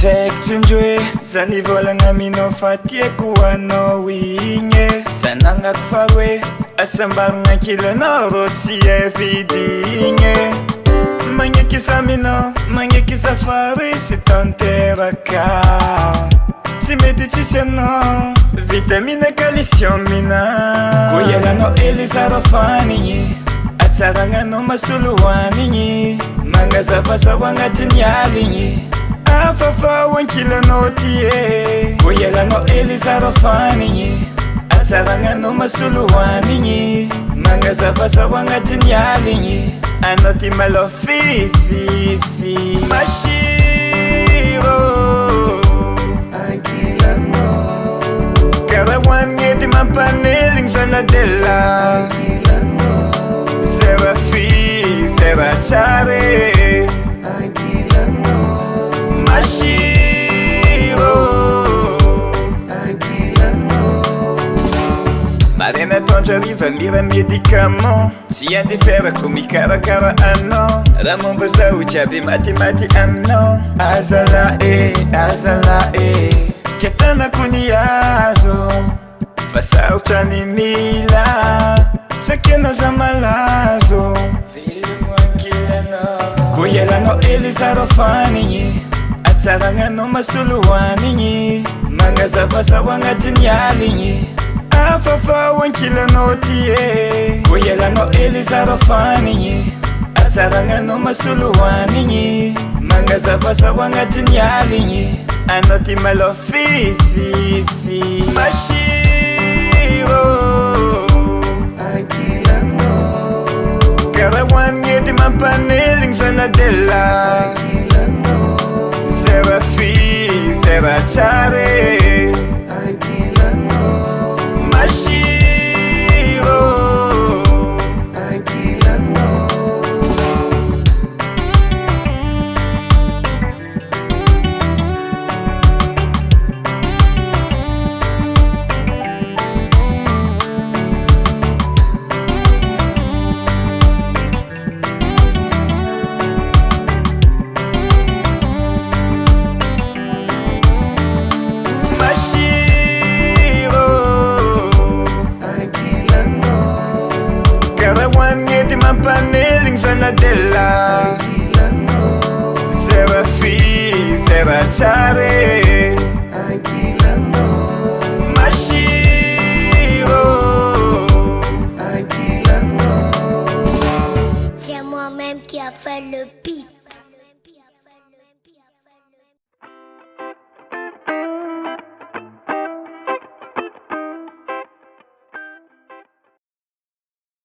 Tsindraiky zany volagna aminao fa tiako anao igny Zanagnaky fa hoe asambaragna ankilanao rô tsy evidigny Magnekisa aminao, magnekisa fary sy tanteraka Tsy mety tsisy anao, vitamine calcium mina Ko ialanao elizaro fanigny Atsaragnanao masolo hoanigny Mangazavazao agnatin'ny aligny Afafao ankilanao tie Ko ialanao elizaro fanigny Atsaragnanao masolo hoanigny Mangazavazao agnatin'ny aligny Anao ty malao fififi Mashiro Ankilanao Kara hoanigny ty mampaneligny saladela Ankilanao Zera fi, zera tsare Ankilanao Mashiro Ankilanao Marina tondra riva mira médicament Tsy andeferako mikarakara anao Raha momba zao jiaby maty aminao Azala e Ketanako ny azo Fa sarotra ny mila Sakenao za malazo Velogno ankilanao Ko ialanao elizaro fanigny Atsaragnanao masolo hoanigny Mangazavazao agnatin'ny aligny Afafao ankilanao tie Ko ialanao elizaro fanigny Atsaragnanao masolo hoanigny Mangazavazao agnatin'ny aligny Anao ty malao fififi Mashiro Ankilanao Kara hoanigny ty mampaneligny saladela Ankilanao Zera fi, zera tsare Ankilanao Mashiro Ankilanao Mampaneligny saladela Ankilanao Zera fi, zera tsare Ankilanao Mashiro Ankilanao C'est moi-même qui a fait le pire.